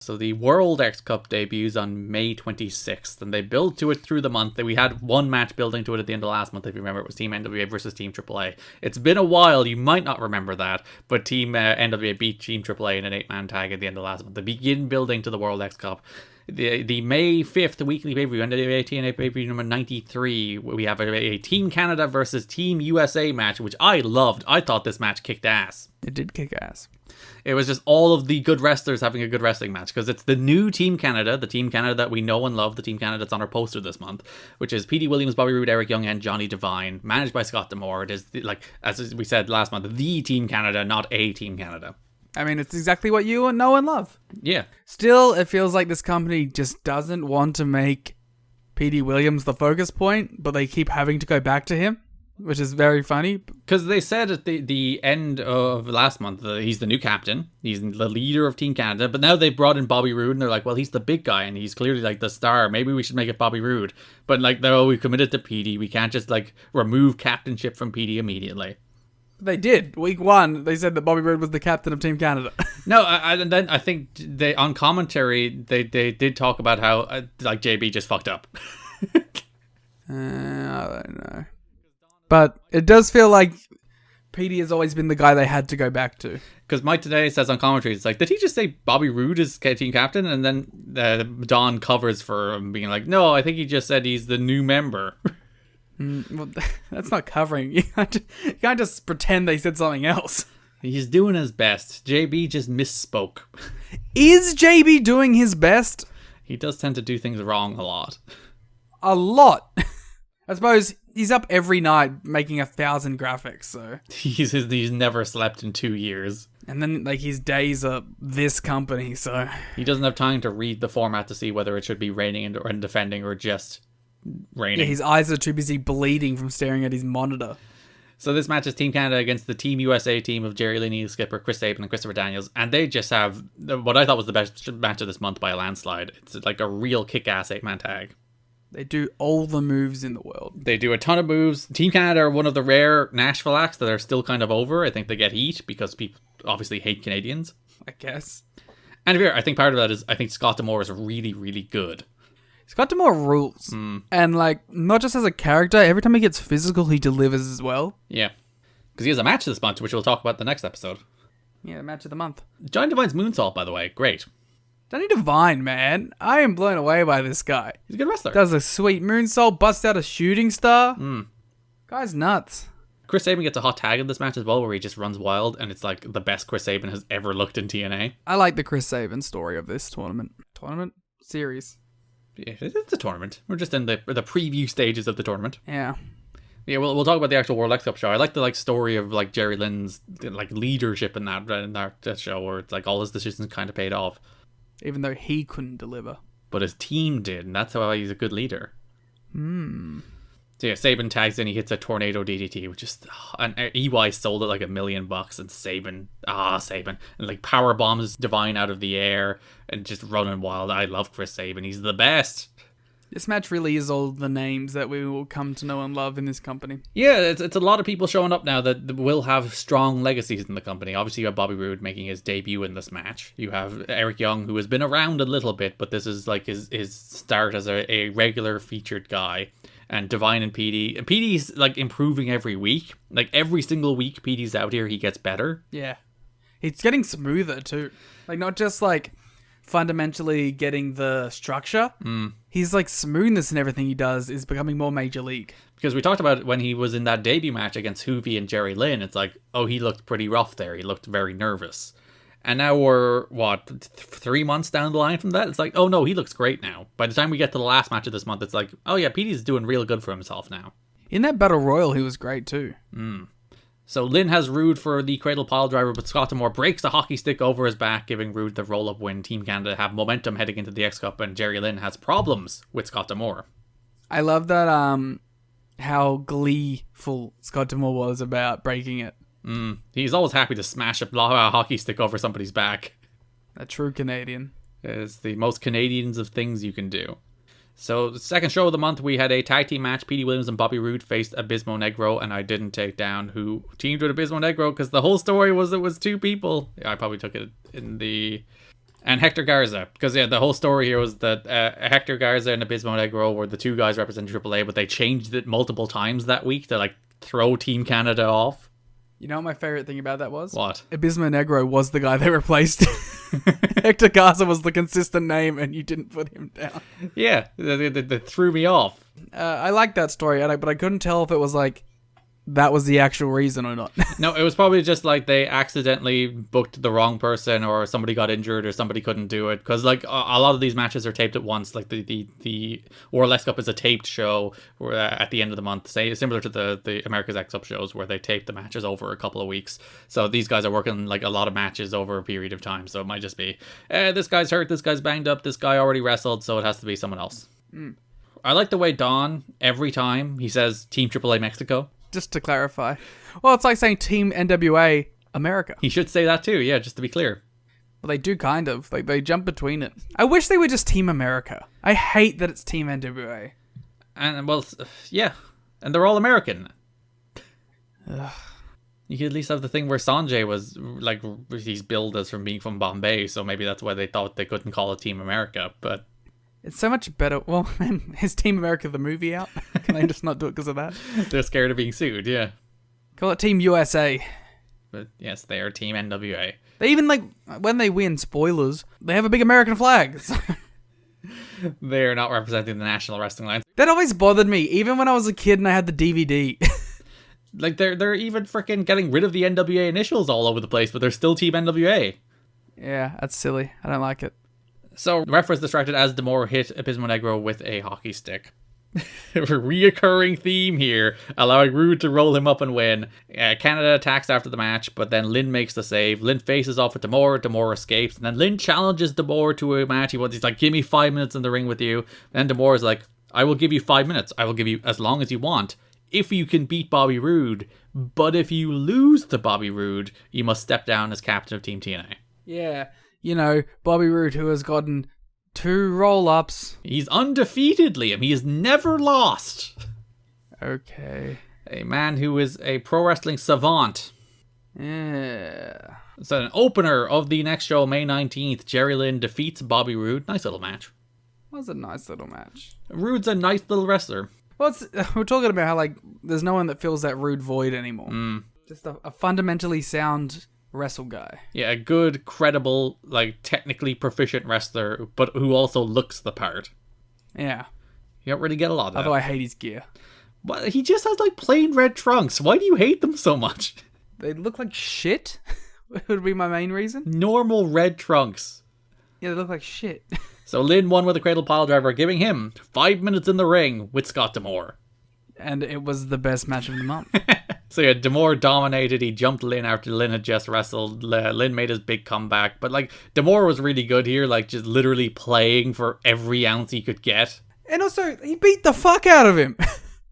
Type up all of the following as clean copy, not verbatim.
So the World X Cup debuts on May 26th, and they build to it through the month. We had one match building to it at the end of last month, if you remember. It was Team NWA versus Team AAA. It's been a while, you might not remember that, but Team NWA beat Team AAA in an 8-man tag at the end of last month. They begin building to the World X Cup. The May 5th weekly pay-per-view, NWA-TNA pay-per-view number 93, we have a Team Canada versus Team USA match, which I loved. I thought this match kicked ass. It did kick ass. It was just all of the good wrestlers having a good wrestling match, because it's the new Team Canada, the Team Canada that we know and love, the Team Canada that's on our poster this month, which is Petey Williams, Bobby Roode, Eric Young, and Johnny Devine, managed by Scott D'Amore. It is, like, as we said last month, the Team Canada, not a Team Canada. I mean, it's exactly what you know and love. Yeah. Still, it feels like this company just doesn't want to make Petey Williams the focus point, but they keep having to go back to him, which is very funny. Because they said at the end of last month that he's the new captain, he's the leader of Team Canada, but now they've brought in Bobby Roode, and they're like, well, he's the big guy, and he's clearly, like, the star. Maybe we should make it Bobby Roode. But, like, we committed to Petey. We can't just, like, remove captainship from Petey immediately. They did. Week 1, they said that Bobby Roode was the captain of Team Canada. No, and then I think they on commentary they did talk about how like JB just fucked up. I don't know, but it does feel like Petey has always been the guy they had to go back to. Because Mike today says on commentary, it's like, did he just say Bobby Roode is team captain? And then Don covers for him being like, no, I think he just said he's the new member. Well, that's not covering. You can't just pretend they said something else. He's doing his best. JB just misspoke. Is JB doing his best? He does tend to do things wrong a lot. A lot. I suppose he's up every night making 1,000 graphics, so... He's never slept in 2 years. And then, like, his days are this company, so... He doesn't have time to read the format to see whether it should be raining and defending or just... raining. Yeah, his eyes are too busy bleeding from staring at his monitor. So this match is Team Canada against the Team USA team of Jerilyn, skipper Chris Saban, and Christopher Daniels, and they just have what I thought was the best match of this month by a landslide. It's like a real kick-ass 8-man tag. They do all the moves in the world. They do a ton of moves. Team Canada are one of the rare Nashville acts that are still kind of over. I think they get heat because people obviously hate Canadians, I guess. And I think part of that is I think Scott D'Amore is really, really good. Scott D'Amore rules. And, like, not just as a character, every time he gets physical, he delivers as well. Yeah. Because he has a match this month, which we'll talk about in the next episode. Yeah, the match of the month. Johnny Devine's moonsault, by the way. Great. Johnny Devine, man. I am blown away by this guy. He's a good wrestler. Does a sweet moonsault, busts out a shooting star. Guy's nuts. Chris Saban gets a hot tag in this match as well, where he just runs wild, and it's like the best Chris Saban has ever looked in TNA. I like the Chris Saban story of this tournament. Series. Yeah, it's a tournament. We're just in the preview stages of the tournament. Yeah. Yeah, we'll talk about the actual World X Cup show. I like the story of like Jerilyn's like leadership in that show, where it's like all his decisions kind of paid off. Even though he couldn't deliver. But his team did, and that's why he's a good leader. So yeah, Saban tags in, he hits a tornado DDT, which is... and EY sold it like $1 million, and Saban... Saban. And like power bombs Devine out of the air, and just running wild. I love Chris Saban. He's the best. This match really is all the names that we will come to know and love in this company. Yeah, it's a lot of people showing up now that will have strong legacies in the company. Obviously, you have Bobby Roode making his debut in this match. You have Eric Young, who has been around a little bit, but this is like his start as a regular featured guy. And Devine and Petey. And Petey's like improving every week. Like every single week Petey's out here, he gets better. Yeah. He's getting smoother too. Like not just like fundamentally getting the structure. He's like smoothness and everything he does is becoming more major league. Because we talked about it when he was in that debut match against Hoovy and Jerilyn. It's like, oh, he looked pretty rough there. He looked very nervous. And now we're, 3 months down the line from that? It's like, oh no, he looks great now. By the time we get to the last match of this month, it's like, oh yeah, Petey's doing real good for himself now. In that Battle Royal, he was great too. So Lynn has Roode for the cradle pile driver, but Scott D'Amore breaks the hockey stick over his back, giving Roode the roll-up win. Team Canada have momentum heading into the X-Cup, and Jerilyn has problems with Scott D'Amore. I love that, how gleeful Scott D'Amore was about breaking it. He's always happy to smash a hockey stick over somebody's back. A true Canadian. It's the most Canadians of things you can do. So, the second show of the month, we had a tag team match. Petey Williams and Bobby Roode faced Abismo Negro, and I didn't take down who teamed with Abismo Negro, because the whole story was it was two people. Yeah, I probably took it in the... And Hector Garza, because the whole story here was that Hector Garza and Abismo Negro were the two guys representing AAA, but they changed it multiple times that week to like throw Team Canada off. You know what my favorite thing about that was? What? Abismo Negro was the guy they replaced. Hector Garza was the consistent name, and you didn't put him down. Yeah, they threw me off. I like that story, but I couldn't tell if it was like that was the actual reason or not. No, it was probably just like they accidentally booked the wrong person, or somebody got injured, or somebody couldn't do it. Because like a lot of these matches are taped at once. Like the World X Cup is a taped show at the end of the month, say similar to the America's X Cup shows where they tape the matches over a couple of weeks. So these guys are working like a lot of matches over a period of time. So it might just be, this guy's hurt, this guy's banged up, this guy already wrestled, so it has to be someone else. I like the way Don, every time he says Team AAA Mexico. Just to clarify. Well, it's like saying Team NWA America. He should say that too, yeah, just to be clear. Well, they do kind of. Like, they jump between it. I wish they were just Team America. I hate that it's Team NWA. And, well, yeah. And they're all American. Ugh. You could at least have the thing where Sanjay was, like, he's billed as from being from Bombay, so maybe that's why they thought they couldn't call it Team America, but... It's so much better. Well, is Team America the movie out? Can they just not do it because of that? They're scared of being sued, yeah. Call it Team USA. But yes, they are Team NWA. They even, like, when they win, spoilers, they have a big American flag. They are not representing the National Wrestling Alliance. That always bothered me, even when I was a kid and I had the DVD. Like, they're even freaking getting rid of the NWA initials all over the place, but they're still Team NWA. Yeah, that's silly. I don't like it. So, ref was distracted as D'Amore hit Abismo Negro with a hockey stick. A reoccurring theme here, allowing Roode to roll him up and win. Canada attacks after the match, but then Lynn makes the save. Lynn faces off with D'Amore. D'Amore escapes, and then Lynn challenges D'Amore to a match. He's like, give me 5 minutes in the ring with you. And D'Amore is like, I will give you 5 minutes. I will give you as long as you want, if you can beat Bobby Roode. But if you lose to Bobby Roode, you must step down as captain of Team TNA. Yeah. You know, Bobby Roode, who has gotten 2 roll-ups. He's undefeated, Liam. He has never lost. Okay. A man who is a pro wrestling savant. Yeah. So an opener of the next show, May 19th, Jerilyn defeats Bobby Roode. Nice little match. That was a nice little match. Roode's a nice little wrestler. Well, we're talking about how, like, there's no one that fills that Roode void anymore. Just a fundamentally sound... wrestle guy. Yeah, a good, credible, like, technically proficient wrestler, but who also looks the part. Yeah. You don't really get a lot of that. Although I hate his gear. But he just has, like, plain red trunks. Why do you hate them so much? They look like shit. Would be my main reason. Normal red trunks. Yeah, they look like shit. So Lynn won with a cradle pile driver, giving him 5 minutes in the ring with Scott D'Amore. And it was the best match of the month. So yeah, D'Amore dominated. He jumped Lynn after Lynn had just wrestled. Lynn made his big comeback. But like, D'Amore was really good here, like just literally playing for every ounce he could get. And also, he beat the fuck out of him.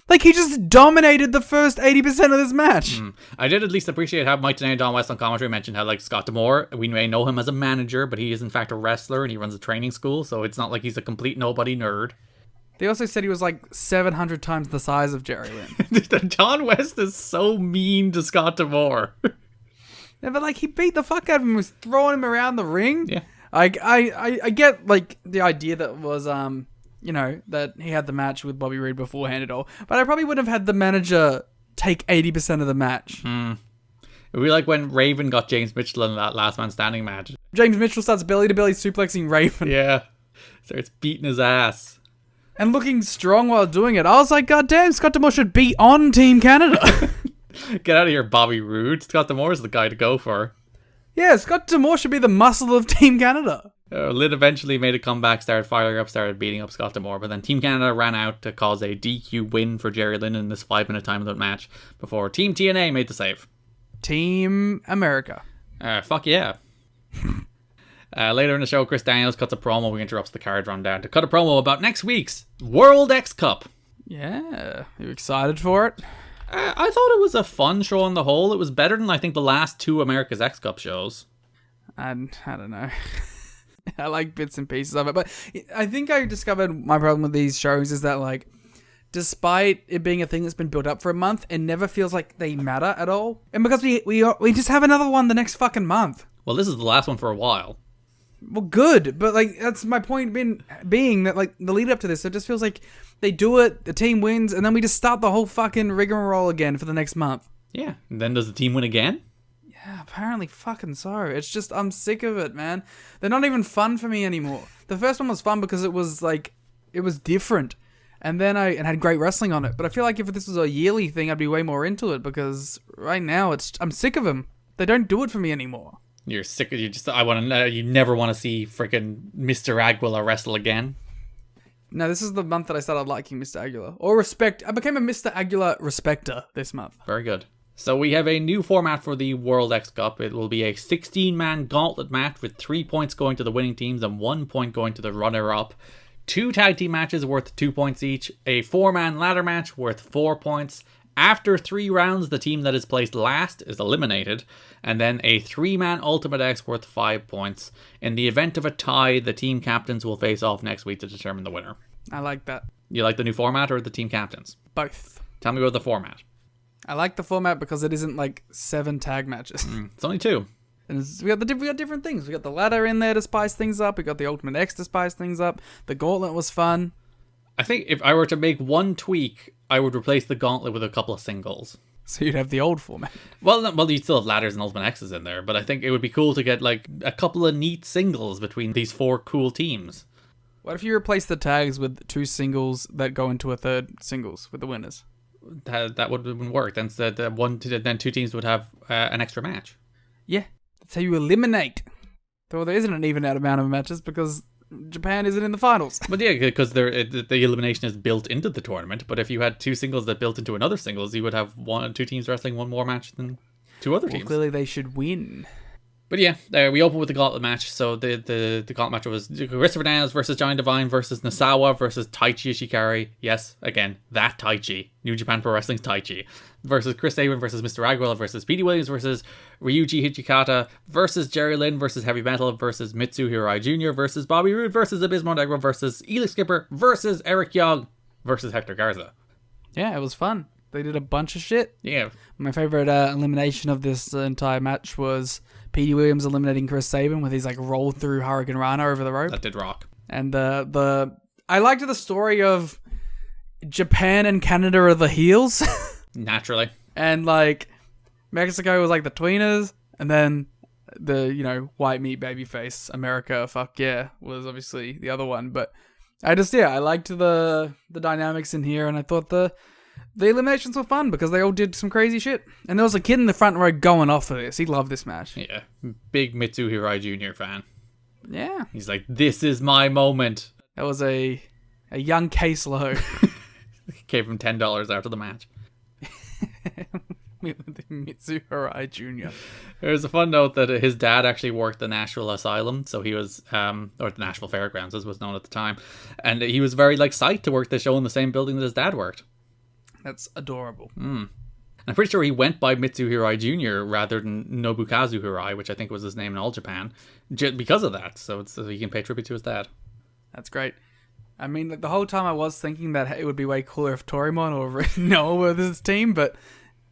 Like, he just dominated the first 80% of this match. I did at least appreciate how Mike Tenay and Don West on commentary mentioned how, like, Scott D'Amore, we may know him as a manager, but he is in fact a wrestler and he runs a training school, so it's not like he's a complete nobody nerd. They also said he was like 700 times the size of Jerilyn. Don West is so mean to Scott D'Amore. Yeah, but like, he beat the fuck out of him, was throwing him around the ring. Yeah. I get like the idea that was you know, that he had the match with Bobby Roode beforehand at all, but I probably would have had the manager take 80% of the match. It would be like when Raven got James Mitchell in that last man standing match. James Mitchell starts belly to belly suplexing Raven. Yeah. Starts beating his ass. And looking strong while doing it. I was like, God damn, Scott D'Amore should be on Team Canada. Get out of here, Bobby Roode. Scott D'Amore is the guy to go for. Yeah, Scott D'Amore should be the muscle of Team Canada. Lynn eventually made a comeback, started firing up, started beating up Scott D'Amore, but then Team Canada ran out to cause a DQ win for Jerilyn in this 5-minute time limit match before Team TNA made the save. Team America. Fuck yeah. Later in the show, Chris Daniels cuts a promo. We interrupts the card rundown to cut a promo about next week's World X Cup. Yeah, you excited for it? I thought it was a fun show on the whole. It was better than I think the last 2 America's X Cup shows. I don't know. I like bits and pieces of it, but I think I discovered my problem with these shows is that, like, despite it being a thing that's been built up for a month, it never feels like they matter at all. And because we just have another one the next fucking month. Well, this is the last one for a while. Well, good, but like that's my point being that like the lead up to this, it just feels like they do it, the team wins, and then we just start the whole fucking rigmarole again for the next month. Yeah. And then does the team win again? Yeah, apparently fucking so. It's just I'm sick of it, man. They're not even fun for me anymore. The first one was fun because it was like it was different, and then and had great wrestling on it. But I feel like if this was a yearly thing, I'd be way more into it because right now I'm sick of them. They don't do it for me anymore. You're sick of I want to know. You never want to see freaking Mr. Aguilar wrestle again. No, this is the month that I started liking Mr. Aguilar. Or respect. I became a Mr. Aguilar respecter this month. Very good. So we have a new format for the World X Cup. It will be a 16-man gauntlet match with 3 points going to the winning teams and 1 point going to the runner-up. 2 tag team matches worth 2 points each. A 4-man ladder match worth 4 points. After 3 rounds, the team that is placed last is eliminated, and then a 3-man Ultimate X worth 5 points. In the event of a tie, the team captains will face off next week to determine the winner. I like that. You like the new format or the team captains? Both. Tell me about the format. I like the format because it isn't like 7 tag matches. It's only 2. And we got different things. We got the ladder in there to spice things up. We got the Ultimate X to spice things up. The gauntlet was fun. I think if I were to make one tweak, I would replace the gauntlet with a couple of singles. So you'd have the old format. Well, you'd still have ladders and Ultimate X's in there, but I think it would be cool to get like a couple of neat singles between these 4 cool teams. What if you replace the tags with 2 singles that go into a third singles with the winners? That would have worked. Then 2 teams would have an extra match. Yeah, that's how you eliminate. Though there isn't an even out amount of matches because Japan isn't in the finals. But yeah, because the elimination is built into the tournament. But if you had 2 singles that built into another singles, you would have 2 teams wrestling 1 more match than 2 other teams. Clearly they should win. But yeah, we open with the gauntlet match. So the gauntlet match was Christopher Daniels versus Johnny Devine versus Nasawa versus Taichi Ishikari. Yes, again, that Taichi. New Japan Pro Wrestling's Taichi. Versus Chris Saban versus Mr. Aguilar versus Petey Williams versus Ryuji Hijikata versus Jerilyn versus Heavy Metal versus Mitsu Hirai Jr. versus Bobby Roode versus Abismo Negro versus Elix Skipper versus Eric Young versus Hector Garza. Yeah, it was fun. They did a bunch of shit. Yeah. My favorite elimination of this entire match was Petey Williams eliminating Chris Saban with his like roll through Hurricane Rana over the rope. That did rock. And I liked the story of Japan and Canada are the heels. Naturally. And like Mexico was like the tweeners, and then the white meat baby face America, fuck yeah, was obviously the other one. But I liked the dynamics in here, and I thought the eliminations were fun because they all did some crazy shit. And there was a kid in the front row going off for this. He loved this match. Yeah. Big Mitsu Hirai Jr. fan. Yeah. He's like, this is my moment. That was a young case low. Gave him $10 after the match. Mitsu Hirai Jr. There's a fun note that his dad actually worked the Nashville Asylum, so he was, or the Nashville Fairgrounds as was known at the time, and he was very psyched to work the show in the same building that his dad worked. That's adorable. I'm pretty sure he went by Mitsu Hirai Jr. rather than Nobukazu Hirai, which I think was his name in All Japan, because of that. So he can pay tribute to his dad. That's great. I mean, the whole time I was thinking that it would be way cooler if Torimon or Noah were this team, but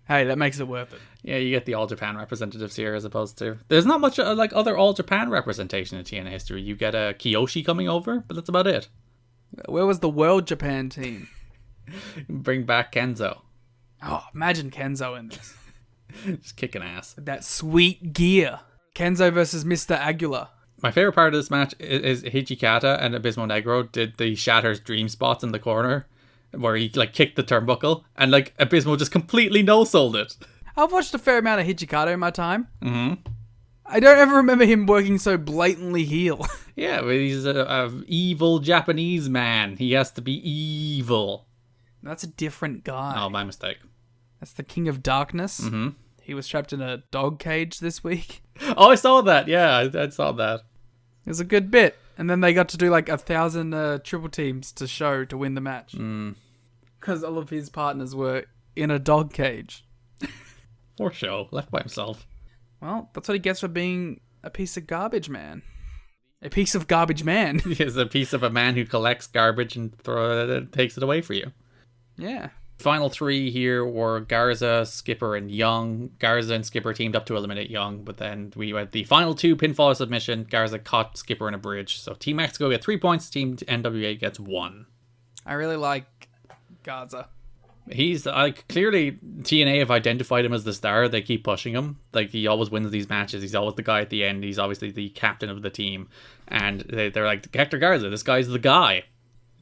hey, that makes it worth it. Yeah, you get the All Japan representatives here as opposed to... There's not much other All Japan representation in TNA history. You get a Kiyoshi coming over, but that's about it. Where was the World Japan team? Bring back Kenzo. Oh, imagine Kenzo in this. Just kicking ass. That sweet gear. Kenzo versus Mr. Aguilar. My favorite part of this match is Hijikata and Abismo Negro did the Shatter's Dream spots in the corner where he kicked the turnbuckle and Abismo just completely no-sold it. I've watched a fair amount of Hijikata in my time. Mm-hmm. I don't ever remember him working so blatantly heel. Yeah, but he's a evil Japanese man. He has to be evil. That's a different guy. Oh, my mistake. That's the King of Darkness. Mm-hmm. He was trapped in a dog cage this week. Oh, I saw that. Yeah, I saw that. It was a good bit. And then they got to do 1,000 triple teams to win the match. Because all of his partners were in a dog cage. Poor show, left by himself. Well, that's what he gets for being a piece of garbage man. A piece of garbage man. He is a piece of a man who collects garbage and takes it away for you. Yeah. Final three here were Garza, Skipper, and Young. Garza and Skipper teamed up to eliminate Young, but then we had the final two pinfall submission. Garza caught Skipper in a bridge. So Team Mexico get 3 points, Team NWA gets 1. I really like Garza. He's like, clearly TNA have identified him as the star. They keep pushing him. Like, he always wins these matches. He's always the guy at the end. He's obviously the captain of the team. And they're like, Hector Garza, this guy's the guy.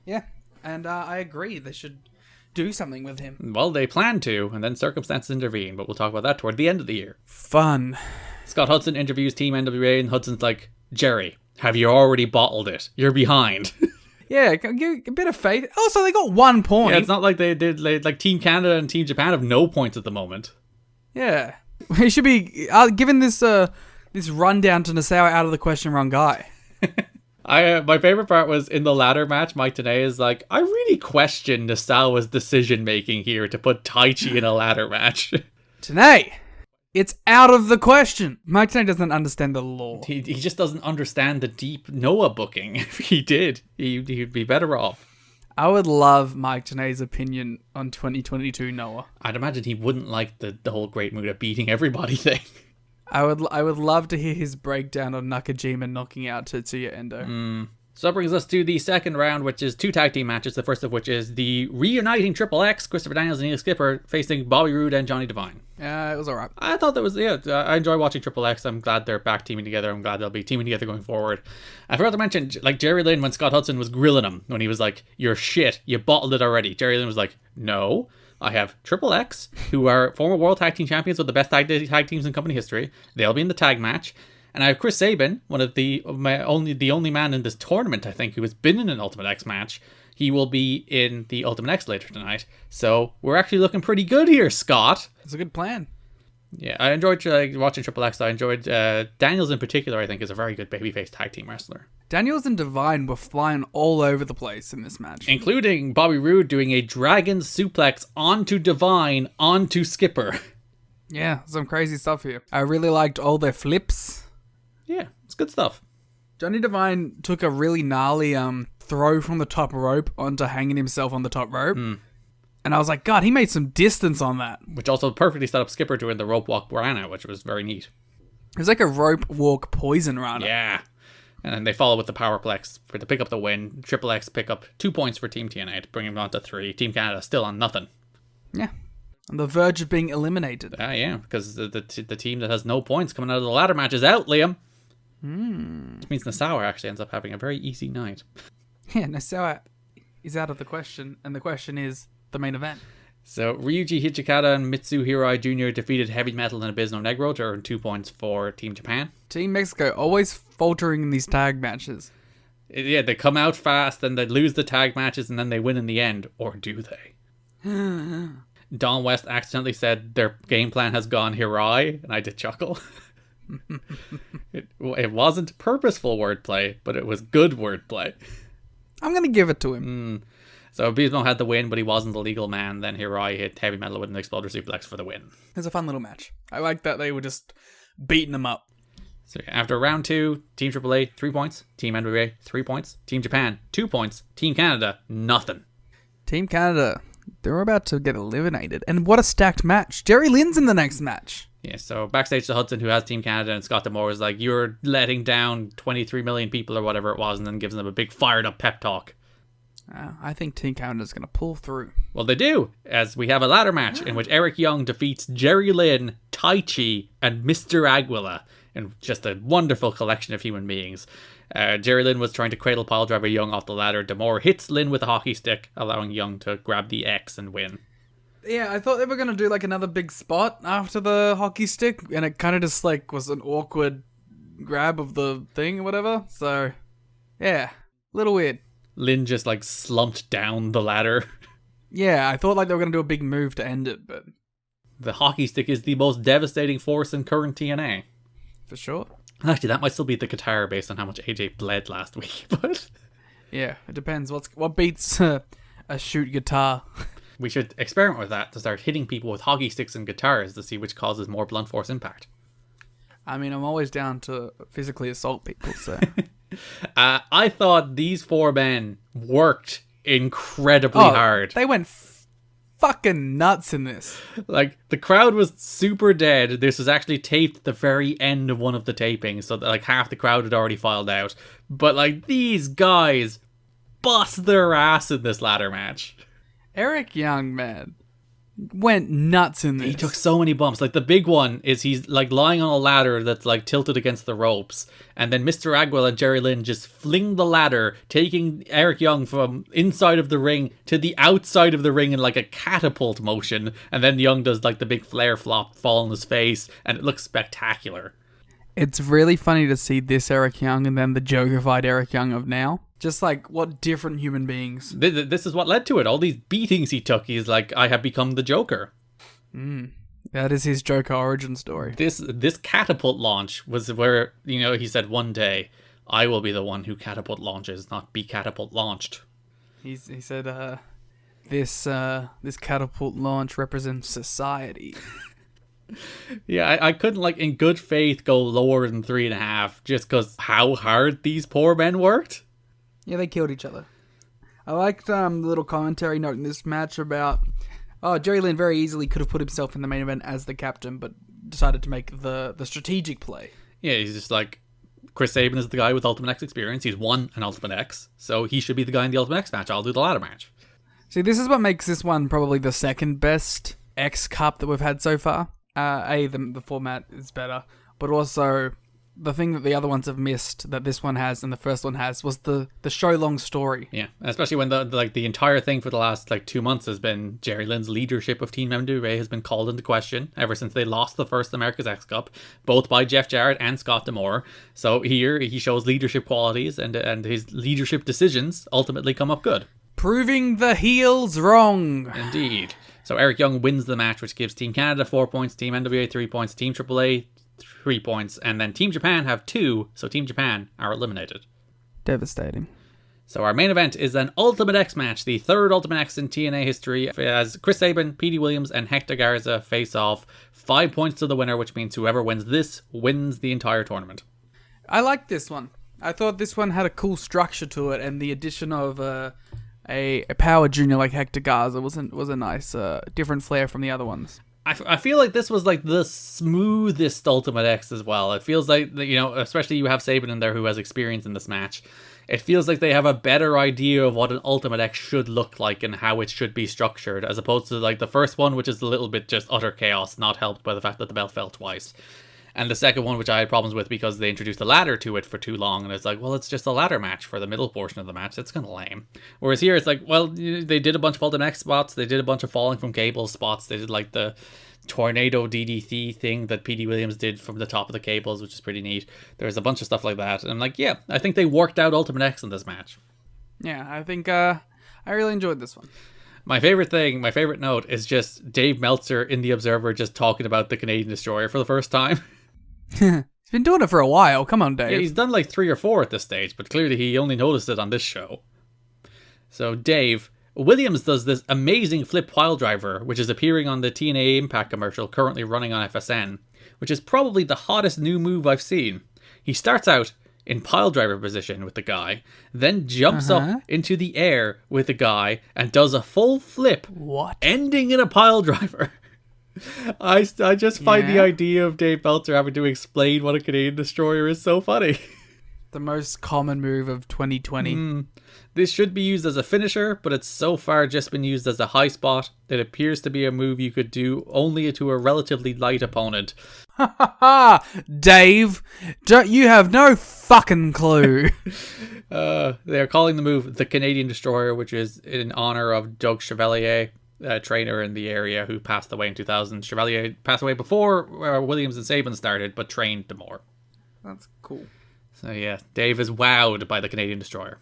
Yeah, and I agree. They should do something with him. Well, they plan to, and then circumstances intervene, but we'll talk about that toward the end of the year. Fun. Scott Hudson interviews Team NWA, and Hudson's like, Jerry, have you already bottled it? You're behind. Yeah, give a bit of faith. Oh, so they got 1 point. Yeah, it's not like they did, like Team Canada and Team Japan have no points at the moment. Yeah. We should be giving this rundown to Nassau out of the question wrong guy. My favorite part was in the ladder match. Mike Tenay is like, I really question Nassau's decision making here to put Taichi in a ladder match. Tenay, it's out of the question. Mike Tenay doesn't understand the law. He just doesn't understand the deep Noah booking. If he did, he'd be better off. I would love Mike Tenay's opinion on 2022 Noah. I'd imagine he wouldn't like the whole Great Muta beating everybody thing. I would love to hear his breakdown on Nakajima knocking out Tetsuya Endo. So that brings us to the second round, which is 2 tag team matches. The first of which is the reuniting Triple X, Christopher Daniels and Neil Skipper, facing Bobby Roode and Johnny Devine. Yeah, it was alright. I thought that was, I enjoy watching Triple X. I'm glad they're back teaming together. I'm glad they'll be teaming together going forward. I forgot to mention, like, Jerilyn, when Scott Hudson was grilling him, when he was like, you're shit, you bottled it already. Jerilyn was like, no, I have Triple X, who are former World Tag Team Champions with the best tag teams in company history. They'll be in the tag match. And I have Chris Saban, one of the only man in this tournament, I think, who has been in an Ultimate X match. He will be in the Ultimate X later tonight. So we're actually looking pretty good here, Scott. It's a good plan. Yeah, I enjoyed watching Triple X. I enjoyed Daniels in particular, I think, is a very good babyface tag team wrestler. Daniels and Devine were flying all over the place in this match. Including Bobby Roode doing a dragon suplex onto Devine, onto Skipper. Yeah, some crazy stuff here. I really liked all their flips. Yeah, it's good stuff. Johnny Devine took a really gnarly throw from the top rope onto hanging himself on the top rope. And I was like, God, he made some distance on that. Which also perfectly set up Skipper doing the rope walk Rana, which was very neat. It was like a rope walk poison Rana. Yeah. And then they follow with the Powerplex to pick up the win. Triple X pick up 2 points for Team TNA to bring him on to 3. Team Canada still on nothing. Yeah. On the verge of being eliminated. Yeah, because the team that has no points coming out of the ladder match is out, Liam. Which means Nassau actually ends up having a very easy night. Yeah, Nassau is out of the question, and the question is the main event. So Ryuji Hijikata and Mitsu Hirai Jr. defeated Heavy Metal and Abysmal Negro to earn 2 points for Team Japan. Team Mexico always faltering in these tag matches. Yeah, they come out fast and they lose the tag matches and then they win in the end. Or do they? Don West accidentally said their game plan has gone Hirai, and I did chuckle. It wasn't purposeful wordplay, but it was good wordplay. I'm going to give it to him. So Abysmal had the win, but he wasn't the legal man. Then Hirai hit Heavy Metal with an Exploder Suplex for the win. It was a fun little match. I like that they were just beating them up. So after round 2, Team AAA, 3 points. Team NWA, 3 points. Team Japan, 2 points. Team Canada, nothing. Team Canada, they're about to get eliminated. And what a stacked match. Jerilyn's in the next match. Yeah, so backstage to Hudson, who has Team Canada, and Scott D'Amore is like, you're letting down 23 million people or whatever it was, and then gives them a big fired up pep talk. I think Team Canada's going to pull through. Well, they do, as we have a ladder match in which Eric Young defeats Jerilyn, Taichi, and Mr. Aguila in just a wonderful collection of human beings. Jerilyn was trying to cradle pile driver Young off the ladder. D'Amore hits Lynn with a hockey stick, allowing Young to grab the X and win. Yeah, I thought they were going to do like another big spot after the hockey stick, and it kind of just like was an awkward grab of the thing or whatever. So, yeah, a little weird. Lynn just like slumped down the ladder. Yeah, I thought like they were going to do a big move to end it, but... The hockey stick is the most devastating force in current TNA. For sure. Actually, that might still be the guitar based on how much AJ bled last week, but... Yeah, it depends. What beats a shoot guitar? We should experiment with that to start hitting people with hockey sticks and guitars to see which causes more blunt force impact. I mean, I'm always down to physically assault people, so... I thought these 4 men worked incredibly hard. They went fucking nuts in this. Like, the crowd was super dead. This was actually taped at the very end of one of the tapings, so that, like, half the crowd had already filed out. But, like, these guys bust their ass in this ladder match. Eric Young, man, went nuts in this. He took so many bumps. Like, the big one is he's, like, lying on a ladder that's, like, tilted against the ropes. And then Mr. Agwell and Jerilyn just fling the ladder, taking Eric Young from inside of the ring to the outside of the ring in, like, a catapult motion. And then Young does, like, the big flare flop fall on his face. And it looks spectacular. It's really funny to see this Eric Young and then the Joker-fied Eric Young of now. Just like, what different human beings. This is what led to it. All these beatings he took, he's like, I have become the Joker. That is his Joker origin story. This catapult launch was where, you know, he said one day, I will be the one who catapult launches, not be catapult launched. He said, this catapult launch represents society. Yeah, I couldn't, like, in good faith go lower than 3.5 just because how hard these poor men worked. Yeah, they killed each other. I liked the little commentary note in this match about, Jerilyn very easily could have put himself in the main event as the captain, but decided to make the strategic play. Yeah, he's just like, Chris Saban is the guy with Ultimate X experience. He's won an Ultimate X, so he should be the guy in the Ultimate X match. I'll do the ladder match. See, this is what makes this one probably the second best X Cup that we've had so far. The format is better, but also the thing that the other ones have missed that this one has and the first one has was the show long story. Yeah, especially when the entire thing for the last 2 months has been Jerry Lynn's leadership of Team NWA has been called into question ever since they lost the first America's X Cup, both by Jeff Jarrett and Scott D'Amore. So here he shows leadership qualities and his leadership decisions ultimately come up good. Proving the heels wrong. Indeed. So Eric Young wins the match, which gives Team Canada 4 points, Team NWA 3 points, Team AAA 3 points, and then Team Japan have 2, so Team Japan are eliminated. Devastating. So our main event is an Ultimate X match, the third Ultimate X in TNA history, as Chris Saban, Petey Williams, and Hector Garza face off. 5 points to the winner, which means whoever wins this wins the entire tournament. I liked this one. I thought this one had a cool structure to it, and the addition of a power junior like Hector Garza was a nice different flair from the other ones. I feel like this was like the smoothest Ultimate X as well. It feels like, you know, especially you have Saban in there who has experience in this match. It feels like they have a better idea of what an Ultimate X should look like and how it should be structured, as opposed to like the first one, which is a little bit just utter chaos, not helped by the fact that the belt fell twice. And the second one, which I had problems with because they introduced a ladder to it for too long, and it's like, well, it's just a ladder match for the middle portion of the match. That's kind of lame. Whereas here, it's like, well, they did a bunch of Ultimate X spots, they did a bunch of falling from cables spots, they did like the tornado DDT thing that Petey Williams did from the top of the cables, which is pretty neat. There's a bunch of stuff like that, and I'm like, yeah, I think they worked out Ultimate X in this match. Yeah, I think I really enjoyed this one. My favorite note is just Dave Meltzer in The Observer just talking about the Canadian Destroyer for the first time. He's been doing it for a while. Come on, Dave. Yeah, he's done like 3 or 4 at this stage, but clearly he only noticed it on this show. So Dave, Williams does this amazing flip pile driver, which is appearing on the TNA Impact commercial currently running on FSN, which is probably the hottest new move I've seen. He starts out in pile driver position with the guy, then jumps up into the air with the guy and does a full flip, ending in a pile driver. I just find the idea of Dave Meltzer having to explain what a Canadian Destroyer is so funny. The most common move of 2020. This should be used as a finisher, but it's so far just been used as a high spot. It appears to be a move you could do only to a relatively light opponent. Ha ha ha! Dave, you have no fucking clue. They are calling the move the Canadian Destroyer, which is in honor of Doug Chevalier, a trainer in the area who passed away in 2000. Chevalier passed away before Williams and Saban started, but trained more. That's cool. So yeah, Dave is wowed by the Canadian Destroyer.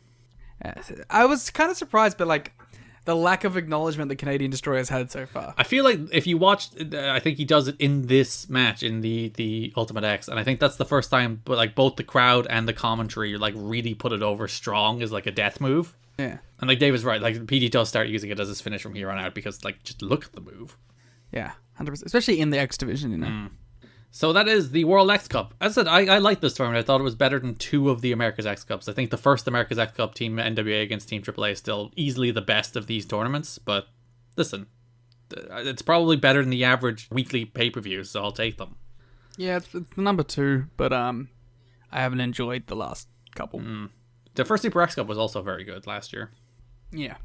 I was kind of surprised by like the lack of acknowledgement the Canadian Destroyer's had so far. I feel like if you watched, I think he does it in this match in the Ultimate X, and I think that's the first time, but like both the crowd and the commentary like really put it over strong as like a death move. Yeah, and like Dave is right, like PD does start using it as his finish from here on out because like just look at the move. Yeah, 100%, especially in the X division, you know. So that is the World X Cup. As I said, I like this tournament. I thought it was better than 2 of the America's X Cups. I think the first America's X Cup, Team NWA against Team AAA, is still easily the best of these tournaments. But listen, It's probably better than the average weekly pay-per-view, so I'll take them. Yeah, it's the number 2, but I haven't enjoyed the last couple. The first Super X Cup was also very good last year. Yeah.